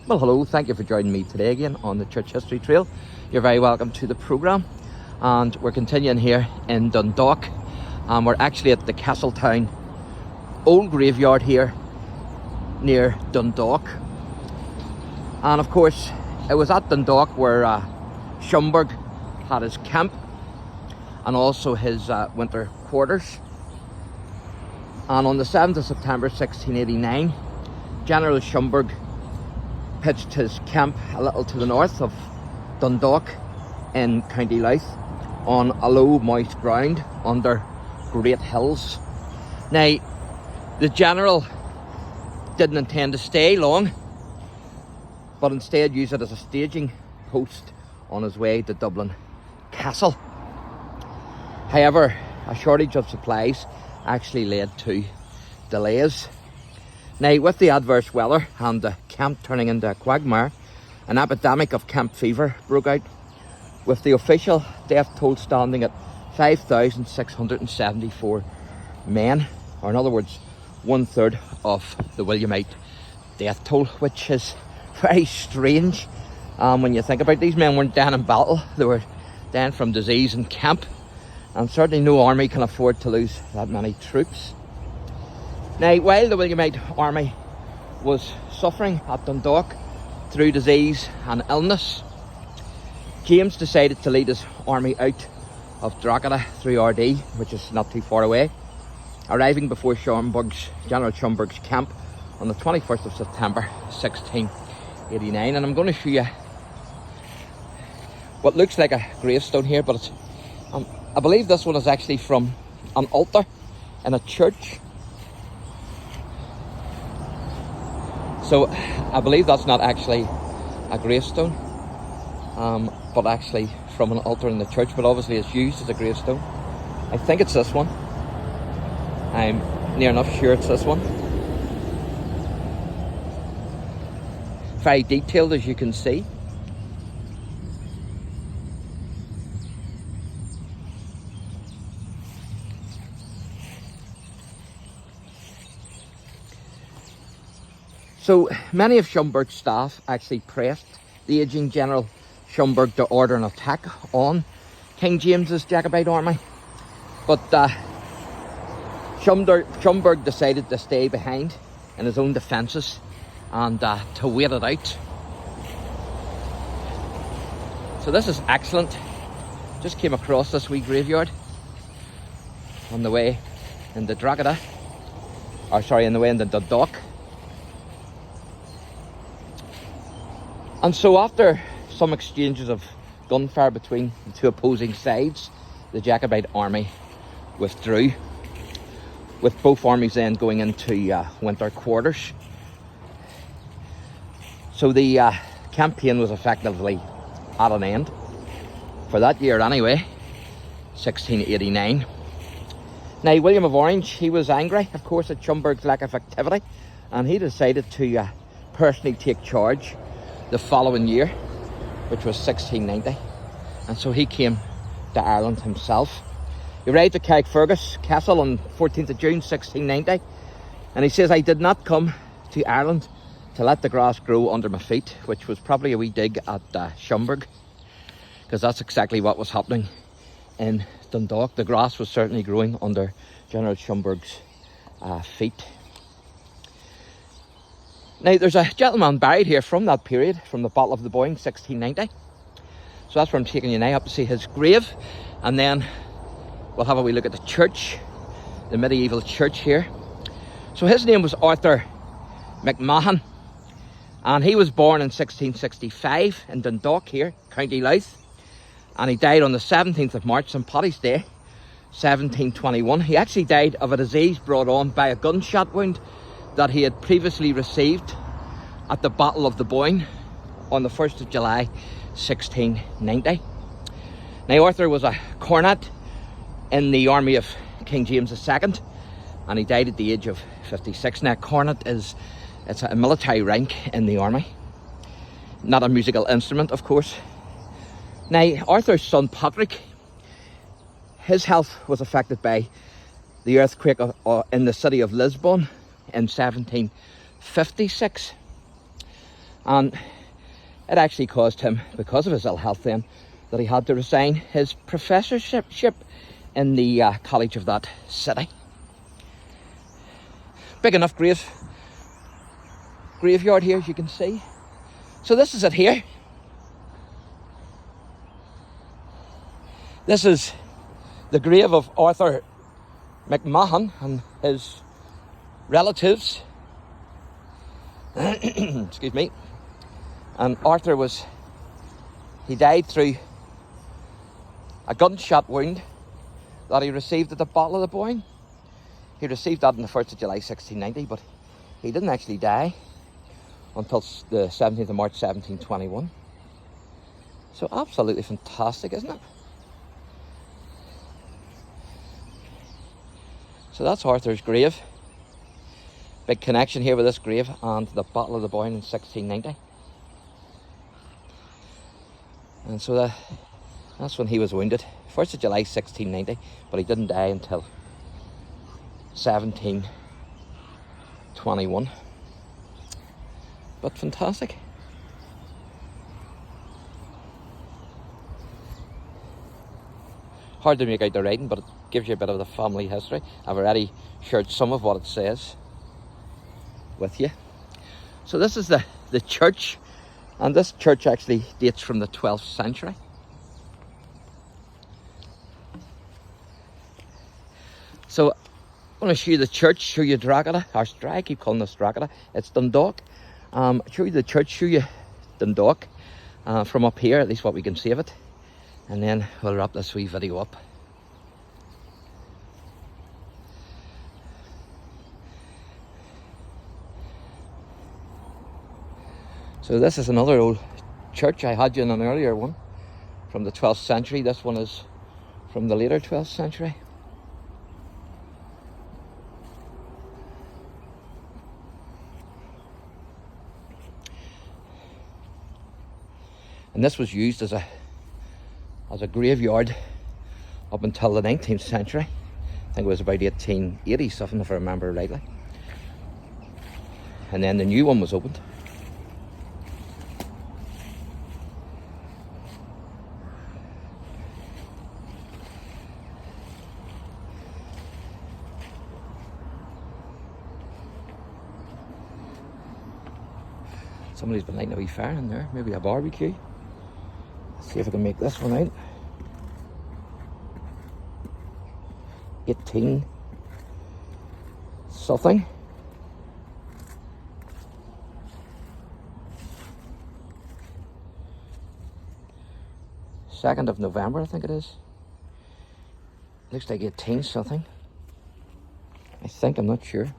Well, hello, thank you for joining me today again on the Church History Trail. You're very welcome to the programme, and we're continuing here in Dundalk. We're actually at the Castletown old graveyard here near Dundalk. And of course, it was at Dundalk where Schomberg had his camp and also his winter quarters. And on the 7th of September 1689, General Schomberg pitched his camp a little to the north of Dundalk in County Louth on a low moist ground under great hills. Now, the general didn't intend to stay long, but instead used it as a staging post on his way to Dublin Castle. However, a shortage of supplies actually led to delays. Now, with the adverse weather and the camp turning into a quagmire, an epidemic of camp fever broke out, with the official death toll standing at 5,674 men, or in other words, 1/3 of the Williamite death toll, which is very strange when you think about it. These men weren't dying in battle, they were dying from disease in camp, and certainly no army can afford to lose that many troops. Now, while the Williamite army was suffering at Dundalk through disease and illness, James decided to lead his army out of Drogheda through Ardee, which is not too far away, arriving before General Schomberg's camp on the 21st of September 1689. And I'm going to show you what looks like a gravestone here, but it's, I believe this one is actually from an altar in a church. So I believe that's not actually a gravestone, but actually from an altar in the church, but obviously it's used as a gravestone. I think it's this one. I'm near enough sure it's this one. Very detailed, as you can see. So many of Schomberg's staff actually pressed the aging General Schomberg to order an attack on King James's Jacobite army, but Schomberg decided to stay behind in his own defences and to wait it out. So this is excellent. Just came across this wee graveyard on the way into Drogheda, or sorry, on the way into Dundalk. And so after some exchanges of gunfire between the two opposing sides, the Jacobite army withdrew, with both armies then going into winter quarters. So the campaign was effectively at an end, for that year anyway, 1689. Now, William of Orange, he was angry, of course, at Schomberg's lack of activity, and he decided to personally take charge the following year, which was 1690, and so he came to Ireland himself. He arrived at Carrickfergus Castle on 14th of June 1690, and he says, "I did not come to Ireland to let the grass grow under my feet," which was probably a wee dig at Schomberg, because that's exactly what was happening in Dundalk. The grass was certainly growing under General Schomberg's feet. Now, there's a gentleman buried here from that period, from the Battle of the Boyne, 1690. So that's where I'm taking you now, up to see his grave. And then we'll have a wee look at the church, the medieval church here. So his name was Arthur McMahon, and he was born in 1665 in Dundalk here, County Louth. And he died on the 17th of March, St. Paddy's Day, 1721. He actually died of a disease brought on by a gunshot wound that he had previously received at the Battle of the Boyne on the 1st of July 1690. Now, Arthur was a cornet in the army of King James II, and he died at the age of 56. Now, cornet it's a military rank in the army, not a musical instrument, of course. Now, Arthur's son Patrick, his health was affected by the earthquake in the city of Lisbon in 1756, And it actually caused him, because of his ill health then, that he had to resign his professorship in the college of that city. Big enough graveyard here, as you can see. So this is it here. This is the grave of Arthur McMahon and his relatives. Excuse me. And Arthur he died through a gunshot wound that he received at the Battle of the Boyne. He received that on the 1st of July 1690, but he didn't actually die until the 17th of March 1721. So absolutely fantastic, isn't it? So that's Arthur's grave. Big connection here with this grave and the Battle of the Boyne in 1690. And so that's when he was wounded. 1st of July 1690, but he didn't die until 1721. But fantastic. Hard to make out the writing, but it gives you a bit of the family history. I've already shared some of what it says with you. So this is the church, and this church actually dates from the 12th century. So I want to show you the church, show you Drogheda. I keep calling this Drogheda. It's Dundalk. Show you the church, show you Dundalk from up here, at least what we can see of it. And then we'll wrap this wee video up. So this is another old church. I had you in an earlier one from the 12th century. This one is from the later 12th century. And this was used as a graveyard up until the 19th century. I think it was about 1880 something, if I remember rightly. And then the new one was opened. Somebody's been lighting a wee fire in there, maybe a barbecue. Let's see if I can make this one out. 18 something. Second of November, I think it is. Looks like 18 something. I think, I'm not sure.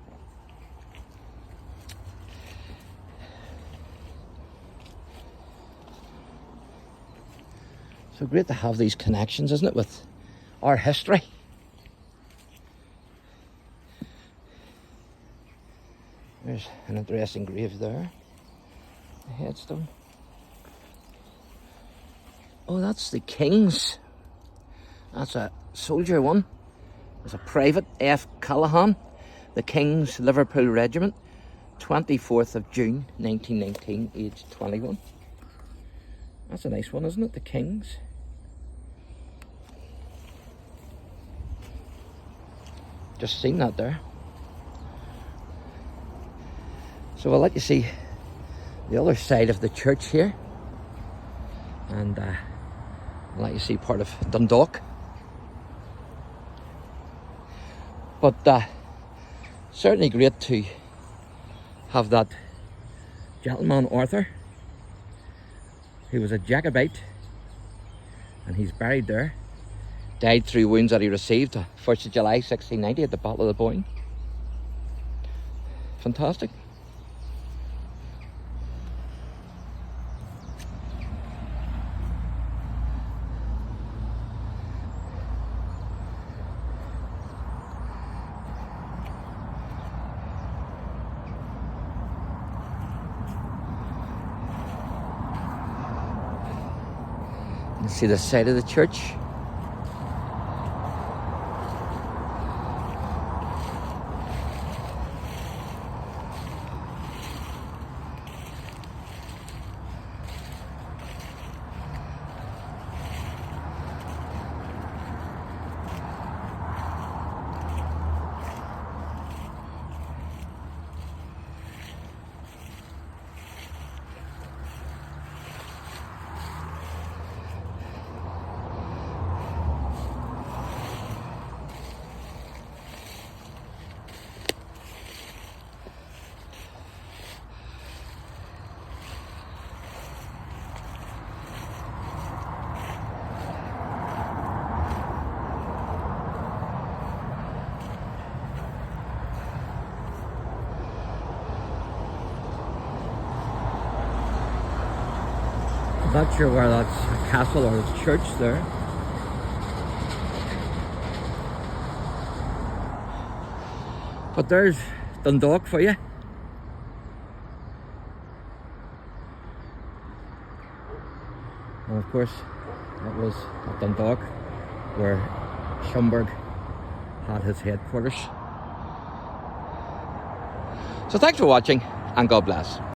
So great to have these connections, isn't it, with our history. There's an interesting grave there. A headstone. Oh, that's the King's. That's a soldier one. There's a Private F. Callahan, the King's Liverpool Regiment, 24th of June 1919, age 21. That's a nice one, isn't it? The King's. Just seen that there. So I'll let you see the other side of the church here, and I'll let you see part of Dundalk. But certainly great to have that gentleman Arthur, who was a Jacobite, and he's buried there. Died through wounds that he received 1st of July 1690 at the Battle of the Boyne. Fantastic. You see the side of the church. Not sure where that's a castle or a church there. But there's Dundalk for you. And of course, that was at Dundalk where Schomberg had his headquarters. So thanks for watching, and God bless.